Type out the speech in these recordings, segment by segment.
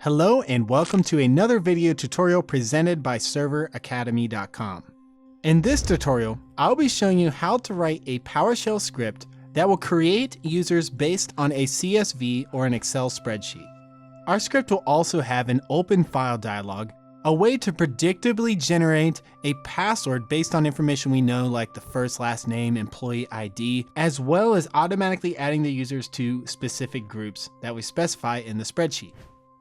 Hello and welcome to another video tutorial presented by serveracademy.com. In this tutorial, I'll be showing you how to write a PowerShell script that will create users based on a CSV or an Excel spreadsheet. Our script will also have an open file dialog, a way to predictably generate a password based on information we know like the first, last name, employee ID, as well as automatically adding the users to specific groups that we specify in the spreadsheet.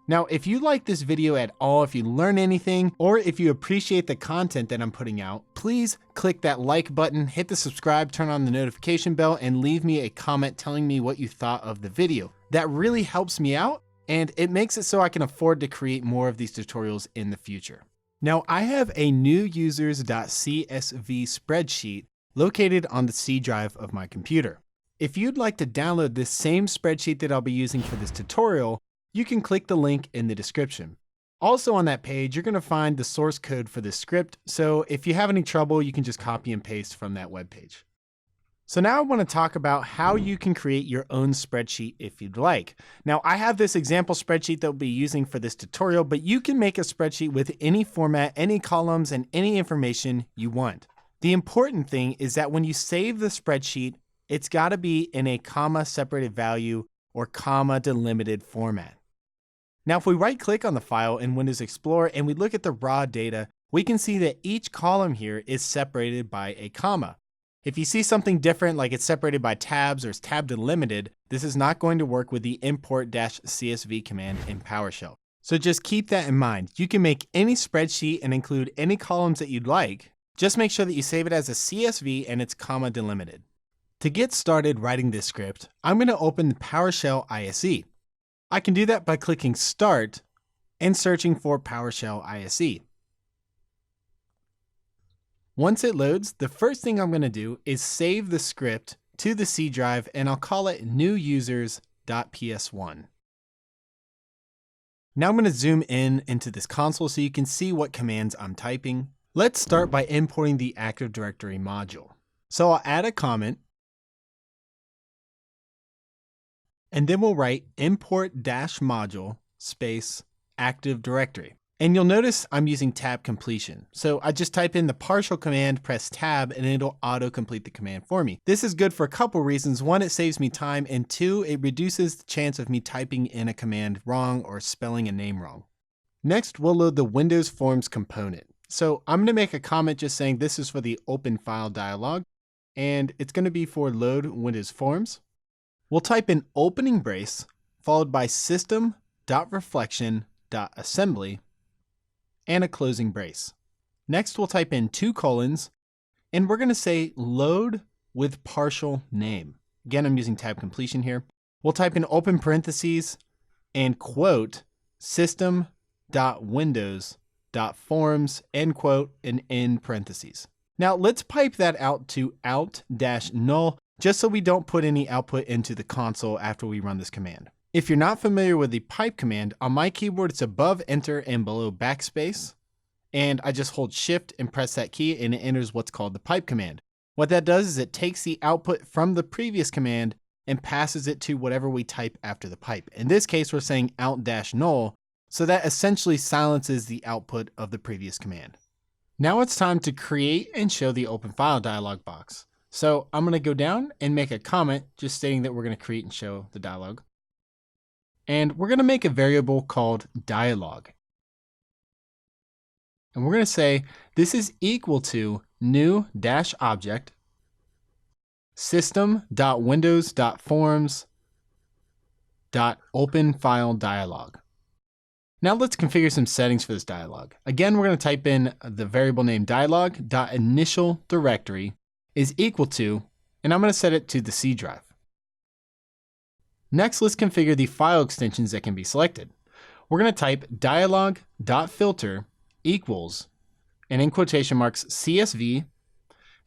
Now, if you like this video at all, if you learn anything, or if you appreciate the content that I'm putting out, please click that like button, hit the subscribe, turn on the notification bell, and leave me a comment telling me what you thought of the video. That really helps me out, and it makes it so I can afford to create more of these tutorials in the future. Now, I have a New-ADUser.csv spreadsheet located on the C drive of my computer. If you'd like to download this same spreadsheet that I'll be using for this tutorial, you can click the link in the description. Also on that page, you're going to find the source code for this script, so if you have any trouble, you can just copy and paste from that web page. So now I want to talk about how you can create your own spreadsheet if you'd like. Now I have this example spreadsheet that we'll be using for this tutorial, but you can make a spreadsheet with any format, any columns, and any information you want. The important thing is that when you save the spreadsheet, it's got to be in a comma separated value or comma delimited format. Now, if we right click on the file in Windows Explorer and we look at the raw data, we can see that each column here is separated by a comma. If you see something different, like it's separated by tabs or it's tab delimited, this is not going to work with the import-CSV command in PowerShell. So just keep that in mind. You can make any spreadsheet and include any columns that you'd like. Just make sure that you save it as a CSV and it's comma delimited. To get started writing this script, I'm going to open the PowerShell ISE. I can do that by clicking Start and searching for PowerShell ISE. Once it loads, the first thing I'm going to do is save the script to the C drive, and I'll call it New-ADUser.ps1. Now I'm going to zoom in into this console so you can see what commands I'm typing. Let's start by importing the Active Directory module. So I'll add a comment, and then we'll write import-module space Active Directory. And you'll notice I'm using tab completion. So I just type in the partial command, press tab, and it'll auto-complete the command for me. This is good for a couple reasons. One, it saves me time, and two, it reduces the chance of me typing in a command wrong or spelling a name wrong. Next, we'll load the Windows Forms component. So I'm going to make a comment just saying this is for the open file dialog, and it's going to be for load Windows Forms. We'll type in opening brace followed by system.reflection.assembly and a closing brace. Next, we'll type in 2 colons, and we're going to say load with partial name. Again, I'm using tab completion here. We'll type in open parentheses and quote system.windows.forms end quote and end parentheses. Now let's pipe that out to alt-null just so we don't put any output into the console after we run this command. If you're not familiar with the pipe command, on my keyboard it's above enter and below backspace, and I just hold shift and press that key and it enters what's called the pipe command. What that does is it takes the output from the previous command and passes it to whatever we type after the pipe. In this case, we're saying alt-null, so that essentially silences the output of the previous command. Now it's time to create and show the open file dialog box. So I'm going to go down and make a comment just stating that we're going to create and show the dialog. And we're going to make a variable called dialog. And we're going to say this is equal to new-object system.windows.forms.openFileDialog. Now let's configure some settings for this dialog. Again, we're going to type in the variable name dialog.initialDirectory is equal to, and I'm going to set it to the C drive. Next, let's configure the file extensions that can be selected. We're going to type dialog.filter equals, and in quotation marks, CSV,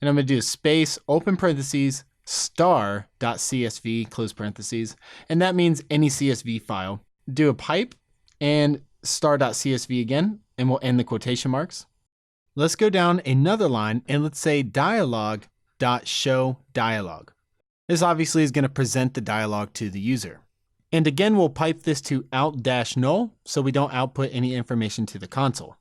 and I'm going to do a space, open parentheses, star.csv, close parentheses, and that means any CSV file. Do a pipe and star.csv again, and we'll end the quotation marks. Let's go down another line and let's say dialog.showDialog. This obviously is going to present the dialog to the user. And again, we'll pipe this to out-null so we don't output any information to the console.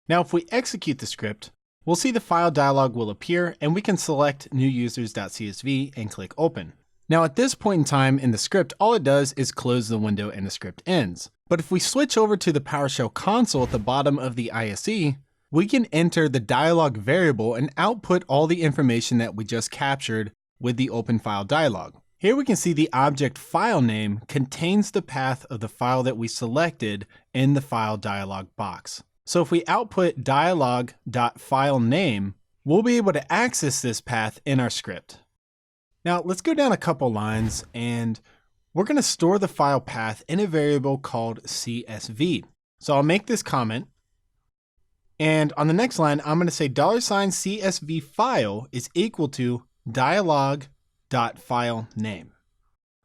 Now, if we execute the script, we'll see the file dialog will appear and we can select New-ADUsers.csv and click open. Now at this point in time in the script, all it does is close the window and the script ends. But if we switch over to the PowerShell console at the bottom of the ISE, we can enter the dialog variable and output all the information that we just captured with the open file dialog. Here we can see the object file name contains the path of the file that we selected in the file dialog box. So if we output dialog.filename, we'll be able to access this path in our script. Now let's go down a couple lines and we're going to store the file path in a variable called CSV. So I'll make this comment. And on the next line, I'm going to say $CSV file is equal to dialog.filename.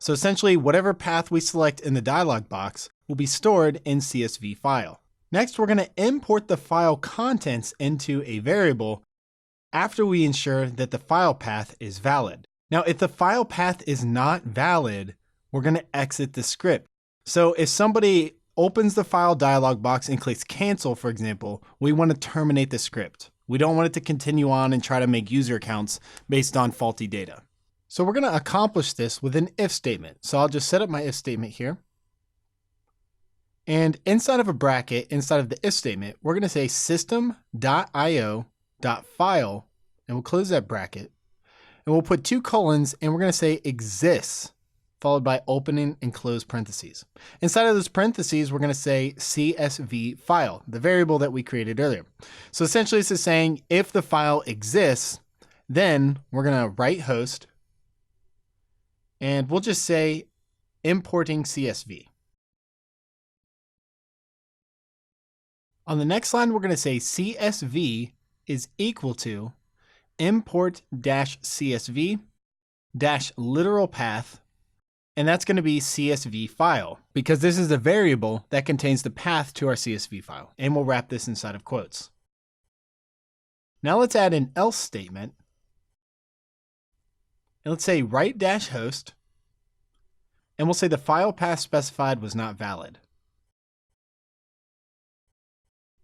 So essentially whatever path we select in the dialog box will be stored in CSV file. Next, we're going to import the file contents into a variable after we ensure that the file path is valid. Now, if the file path is not valid, we're going to exit the script. So if somebody opens the file dialog box and clicks cancel, for example, we want to terminate the script. We don't want it to continue on and try to make user accounts based on faulty data. So we're going to accomplish this with an if statement. So I'll just set up my if statement here. And inside of a bracket, inside of the if statement, we're going to say system.io.file, and we'll close that bracket. And we'll put 2 colons, and we're going to say exists, followed by opening and close parentheses. Inside of those parentheses, we're going to say CSV file, the variable that we created earlier. So essentially this is saying if the file exists, then we're going to write host, and we'll just say importing CSV. On the next line, we're going to say CSV is equal to import-csv-literal path, and that's going to be CSV file, because this is a variable that contains the path to our CSV file, and we'll wrap this inside of quotes. Now let's add an else statement, and let's say write-host, and we'll say the file path specified was not valid.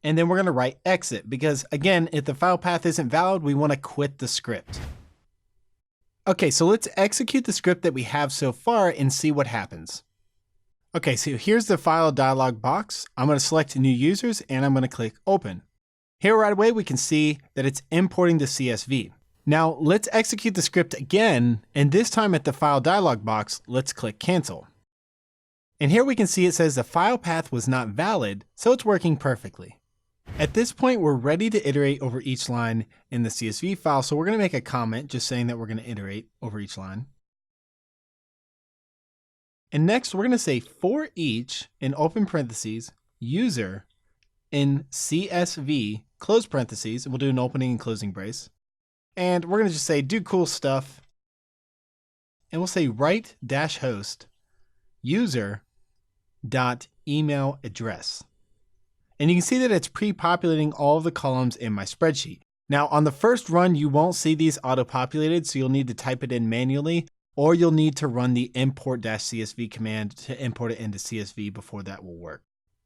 And then we're going to write exit because, again, if the file path isn't valid, we want to quit the script. Okay, so let's execute the script that we have so far and see what happens. Okay, so here's the file dialog box. I'm going to select new users and I'm going to click open. Here right away, we can see that it's importing the CSV. Now let's execute the script again, and this time at the file dialog box, let's click cancel. And here we can see it says the file path was not valid, so it's working perfectly. At this point, we're ready to iterate over each line in the CSV file, so we're going to make a comment just saying that we're going to iterate over each line. And next, we're going to say for each, in open parentheses, user in CSV, close parentheses, and we'll do an opening and closing brace. And we're going to just say do cool stuff, and we'll say write-host user.email address. And you can see that it's pre-populating all of the columns in my spreadsheet. Now on the first run, you won't see these auto-populated, so you'll need to type it in manually, or you'll need to run the import-csv command to import it into CSV before that will work.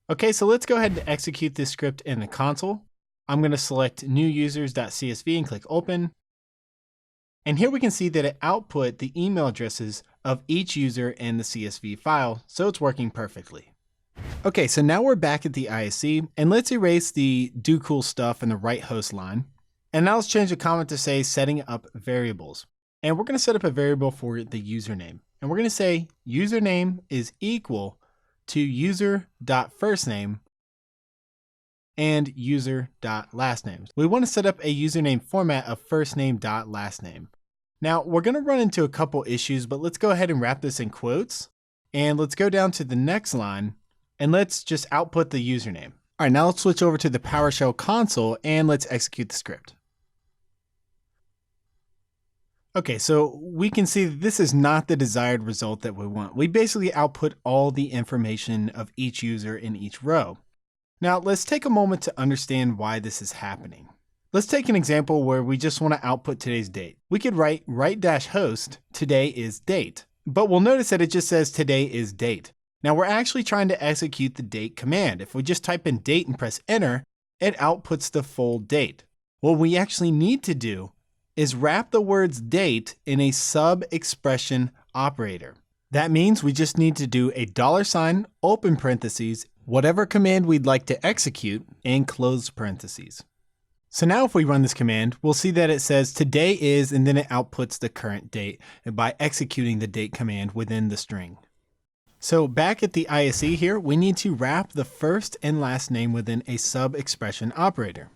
Okay, so let's go ahead and execute this script in the console. I'm going to select New-ADUsers.csv and click open. And here we can see that it output the email addresses of each user in the CSV file, so it's working perfectly. Okay, so now we're back at the ISE, and let's erase the do cool stuff in the write host line. And now let's change the comment to say setting up variables. And we're going to set up a variable for the username. And we're going to say username is equal to user.firstname and user.lastname. We want to set up a username format of firstname.lastname. Now we're going to run into a couple issues, but let's go ahead and wrap this in quotes. And let's go down to the next line and let's just output the username. All right, now let's switch over to the PowerShell console and let's execute the script. Okay, so we can see that this is not the desired result that we want. We basically output all the information of each user in each row. Now let's take a moment to understand why this is happening. Let's take an example where we just want to output today's date. We could write write-host today is date, but we'll notice that it just says today is date. Now we're actually trying to execute the date command. If we just type in date and press enter, it outputs the full date. What we actually need to do is wrap the words date in a sub-expression operator. That means we just need to do a $, open parentheses, whatever command we'd like to execute, and close parentheses. So now if we run this command, we'll see that it says today is, and then it outputs the current date by executing the date command within the string. So back at the ISE here, we need to wrap the first and last name within a sub-expression operator.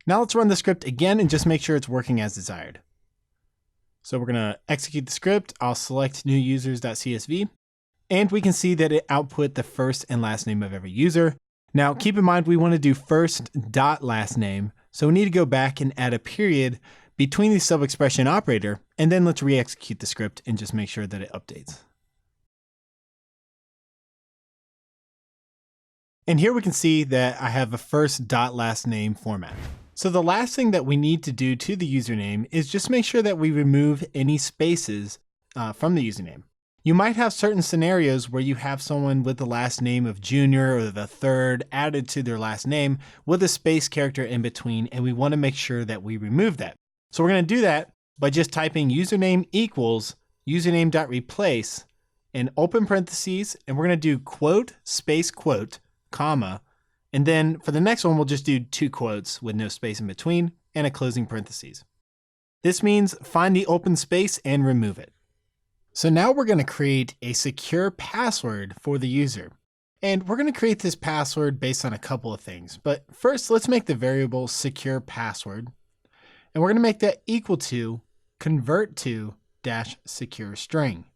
Now let's run the script again and just make sure it's working as desired. So we're going to execute the script. I'll select New-ADUsers.csv, and we can see that it output the first and last name of every user. Now keep in mind we want to do first dot last name, so we need to go back and add a period between the sub-expression operator, and then let's re-execute the script and just make sure that it updates. And here we can see that I have a first dot last name format. So the last thing that we need to do to the username is just make sure that we remove any spaces from the username. You might have certain scenarios where you have someone with the last name of Junior or the third added to their last name with a space character in between, and we want to make sure that we remove that. So we're going to do that by just typing username equals username.replace and open parentheses, and we're going to do quote, space quote, comma, and then for the next one, we'll just do 2 quotes with no space in between and a closing parentheses. This means find the open space and remove it. So now we're going to create a secure password for the user. And we're going to create this password based on a couple of things. But first, let's make the variable secure password. And we're going to make that equal to convert to -secure string.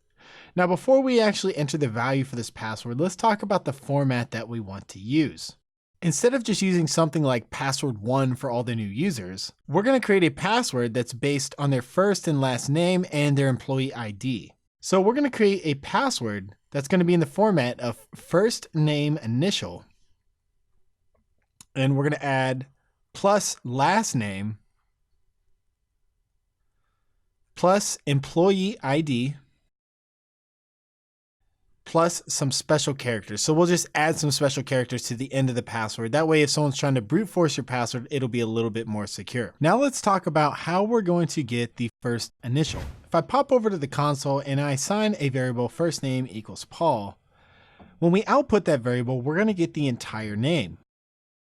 Now, before we actually enter the value for this password, let's talk about the format that we want to use. Instead of just using something like password1 for all the new users, we're going to create a password that's based on their first and last name and their employee ID. So we're going to create a password that's going to be in the format of first name initial, and we're going to add plus last name plus employee ID plus some special characters. So we'll just add some special characters to the end of the password. That way, if someone's trying to brute force your password, it'll be a little bit more secure. Now let's talk about how we're going to get the first initial. If I pop over to the console and I assign a variable first name equals Paul, when we output that variable, we're going to get the entire name.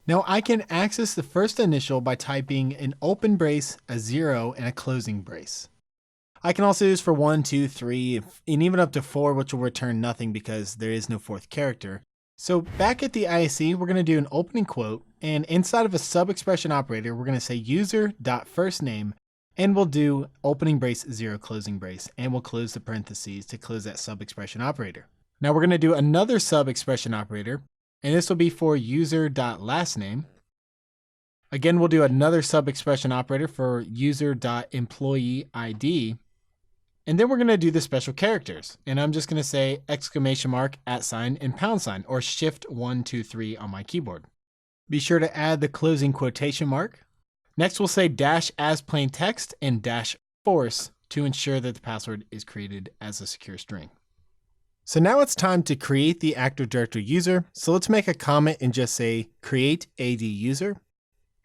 Now I can access the first initial by typing an open brace, a 0, and a closing brace. I can also use for 1, 2, 3, and even up to 4, which will return nothing because there is no fourth character. So back at the ISE, we're going to do an opening quote, and inside of a sub-expression operator, we're going to say user.firstname, and we'll do opening brace 0, closing brace, and we'll close the parentheses to close that sub-expression operator. Now we're going to do another sub-expression operator, and this will be for user.lastname. Again, we'll do another sub-expression operator for user.employeeID. And then we're going to do the special characters. And I'm just going to say !, @ and £, or shift 1, 2, 3 on my keyboard. Be sure to add the closing quotation mark. Next, we'll say -as plain text and -force to ensure that the password is created as a secure string. So now it's time to create the Active Directory user. So let's make a comment and just say create AD user.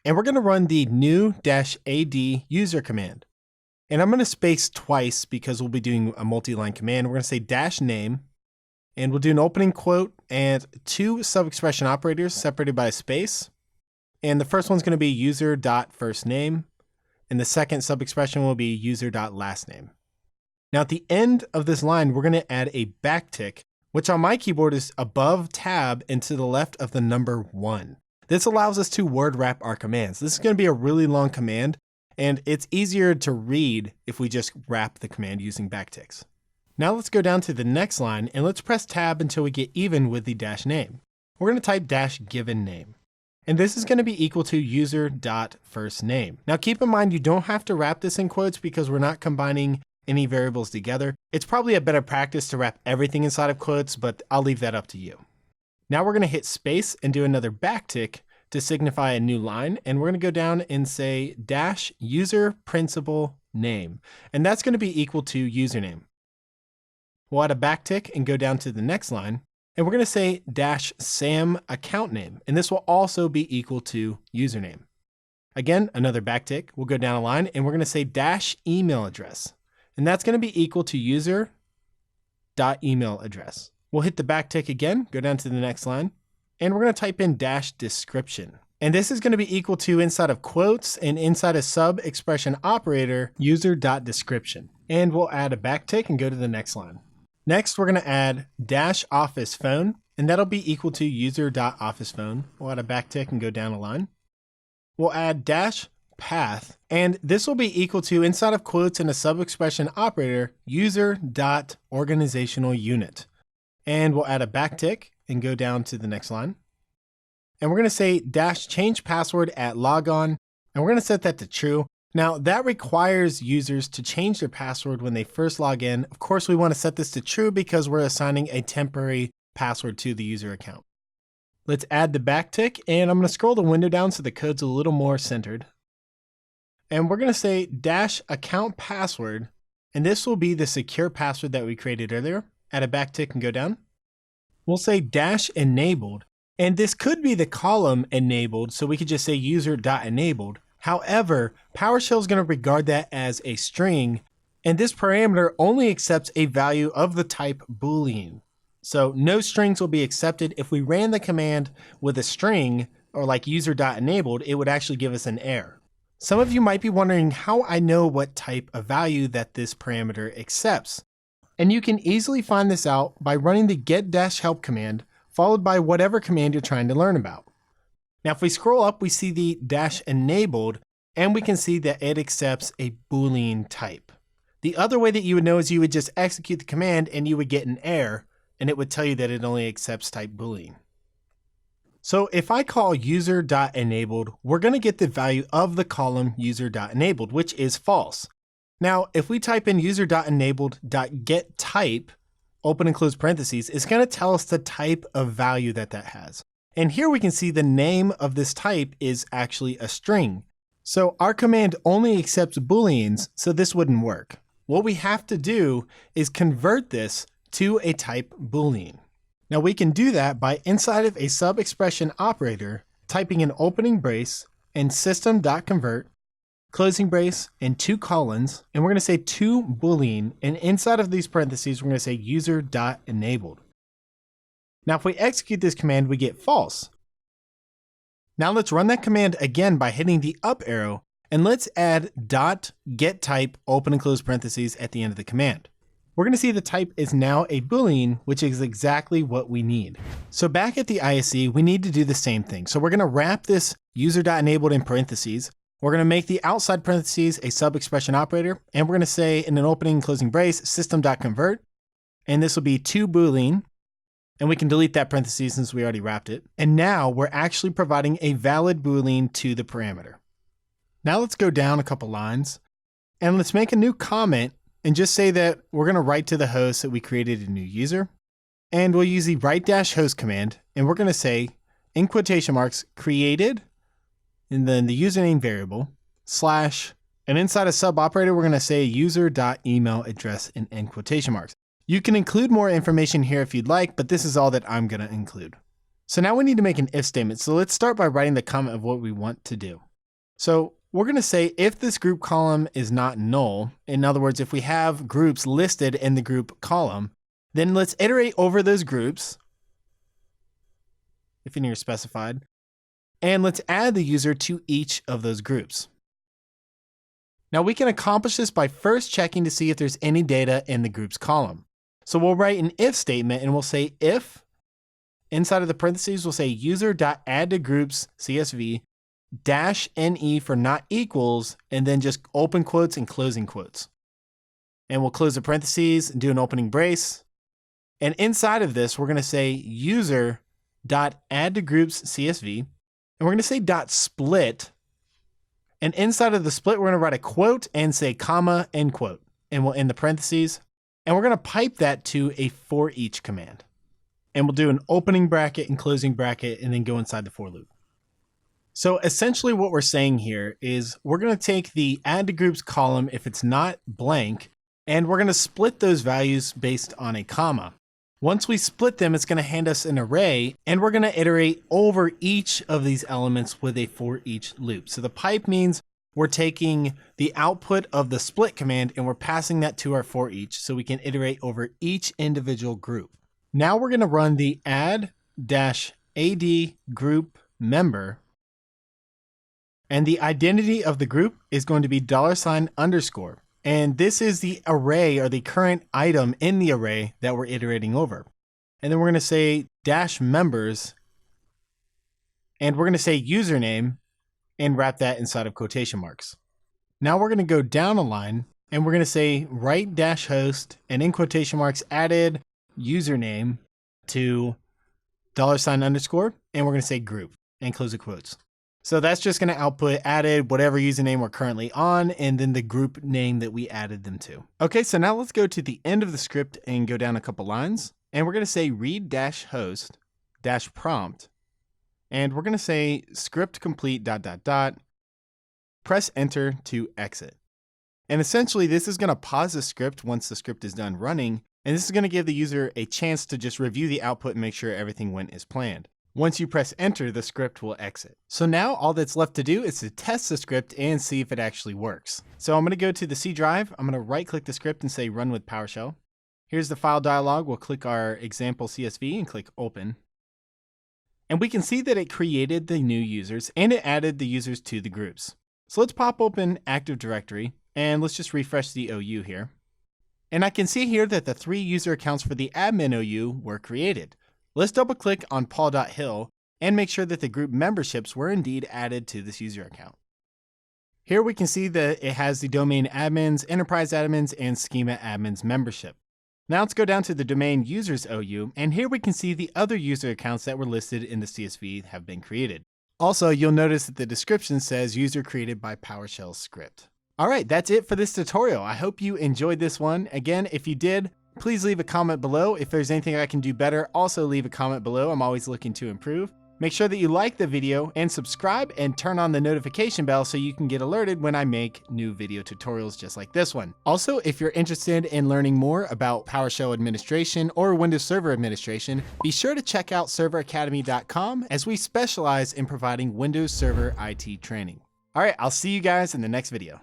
And we're going to run the new-AD-user command. And I'm going to space twice because we'll be doing a multi-line command. We're going to say -name, and we'll do an opening quote and 2 sub-expression operators separated by a space. And the first one's going to be user.firstname, and the second sub-expression will be user.lastname. Now at the end of this line, we're going to add a backtick, which on my keyboard is above tab and to the left of the number 1. This allows us to word wrap our commands. This is going to be a really long command, and it's easier to read if we just wrap the command using backticks. Now let's go down to the next line and let's press tab until we get even with the -name. We're going to type -given name. And this is going to be equal to user.firstname. Now keep in mind, you don't have to wrap this in quotes because we're not combining any variables together. It's probably a better practice to wrap everything inside of quotes, but I'll leave that up to you. Now we're going to hit space and do another backtick to signify a new line. And we're going to go down and say -user principal name, and that's going to be equal to username. We'll add a backtick and go down to the next line, and we're going to say -sam account name, and this will also be equal to username. Again, another backtick. We'll go down a line, and we're going to say -email address, and that's going to be equal to user.email address. We'll hit the backtick again, go down to the next line, and we're going to type in -description. And this is going to be equal to, inside of quotes and inside a sub expression operator, user.description. And we'll add a backtick and go to the next line. Next, we're going to add -office phone, and that'll be equal to user.office phone. We'll add a backtick and go down a line. We'll add -path, and this will be equal to, inside of quotes and a sub expression operator, user.organizational unit. And we'll add a backtick and go down to the next line. And we're going to say -change password at logon, and we're going to set that to true. Now that requires users to change their password when they first log in. Of course, we want to set this to true because we're assigning a temporary password to the user account. Let's add the backtick, and I'm going to scroll the window down so the code's a little more centered. And we're going to say -account password, and this will be the secure password that we created earlier. Add a backtick and go down. We'll say -enabled, and this could be the column enabled, so we could just say user.enabled. However, PowerShell is going to regard that as a string, and this parameter only accepts a value of the type Boolean. So no strings will be accepted. If we ran the command with a string, or like user.enabled, it would actually give us an error. Some of you might be wondering how I know what type of value that this parameter accepts. And you can easily find this out by running the get-help command, followed by whatever command you're trying to learn about. Now, if we scroll up, we see the -enabled, and we can see that it accepts a Boolean type. The other way that you would know is you would just execute the command and you would get an error, and it would tell you that it only accepts type Boolean. So if I call user.enabled, we're going to get the value of the column user.enabled, which is false. Now, if we type in user.enabled.getType, open and close parentheses, it's going to tell us the type of value that that has. And here we can see the name of this type is actually a string. So our command only accepts Booleans, so this wouldn't work. What we have to do is convert this to a type Boolean. Now we can do that by, inside of a sub expression operator, typing an opening brace and system.convert, closing brace, and 2 colons, and we're going to say to Boolean, and inside of these parentheses, we're going to say user.enabled. Now, if we execute this command, we get false. Now let's run that command again by hitting the up arrow, and let's add .getType, open and close parentheses, at the end of the command. We're going to see the type is now a Boolean, which is exactly what we need. So back at the ISE, we need to do the same thing. So we're going to wrap this user.enabled in parentheses. We're going to make the outside parentheses a sub expression operator, and we're going to say in an opening and closing brace, system.convert, and this will be to Boolean, and we can delete that parentheses since we already wrapped it. And now we're actually providing a valid Boolean to the parameter. Now let's go down a couple lines, and let's make a new comment and just say that we're going to write to the host that we created a new user, and we'll use the write-host command, and we're going to say, in quotation marks, created, and then the username variable, /, and inside a sub operator, we're going to say user.email address and end quotation marks. You can include more information here if you'd like, but this is all that I'm going to include. So now we need to make an if statement. So let's start by writing the comment of what we want to do. So we're going to say if this group column is not null, in other words, if we have groups listed in the group column, then let's iterate over those groups, if any are specified, and let's add the user to each of those groups. Now we can accomplish this by first checking to see if there's any data in the groups column. So we'll write an if statement and we'll say if, inside of the parentheses, we'll say user.addToGroups CSV -ne for not equals, and then just open quotes and closing quotes. And we'll close the parentheses and do an opening brace. And inside of this, we're going to say user.addToGroups CSV, and we're going to say .split. And inside of the split, we're going to write a quote and say comma, end quote, and we'll end the parentheses. And we're going to pipe that to a for each command. And we'll do an opening bracket and closing bracket and then go inside the for loop. So essentially what we're saying here is we're going to take the add to groups column if it's not blank, and we're going to split those values based on a comma. Once we split them, it's going to hand us an array, and we're going to iterate over each of these elements with a for each loop. So the pipe means we're taking the output of the split command and we're passing that to our for each so we can iterate over each individual group. Now we're going to run the add-ad group member. And the identity of the group is going to be $_. And this is the array or the current item in the array that we're iterating over. And then we're going to say -members, and we're going to say username and wrap that inside of quotation marks. Now we're going to go down a line and we're going to say write -host and in quotation marks added username to $_, and we're going to say group and close the quotes. So that's just going to output added whatever username we're currently on and then the group name that we added them to. Okay, so now let's go to the end of the script and go down a couple lines. And we're going to say read -host -prompt. And we're going to say script complete ... Press enter to exit. And essentially this is going to pause the script once the script is done running. And this is going to give the user a chance to just review the output and make sure everything went as planned. Once you press enter, the script will exit. So now all that's left to do is to test the script and see if it actually works. So I'm going to go to the C drive. I'm going to right click the script and say run with PowerShell. Here's the file dialog. We'll click our example CSV and click open. And we can see that it created the new users and it added the users to the groups. So let's pop open Active Directory and let's just refresh the OU here. And I can see here that the 3 user accounts for the admin OU were created. Let's double click on Paul.Hill and make sure that the group memberships were indeed added to this user account. Here we can see that it has the domain admins, enterprise admins, and schema admins membership. Now let's go down to the domain users OU, and here we can see the other user accounts that were listed in the CSV have been created. Also, you'll notice that the description says user created by PowerShell script. All right, that's it for this tutorial. I hope you enjoyed this one. Again, if you did, please leave a comment below. If there's anything I can do better, also leave a comment below. I'm always looking to improve. Make sure that you like the video and subscribe and turn on the notification bell so you can get alerted when I make new video tutorials just like this one. Also, if you're interested in learning more about PowerShell administration or Windows Server administration, be sure to check out serveracademy.com as we specialize in providing Windows Server IT training. All right, I'll see you guys in the next video.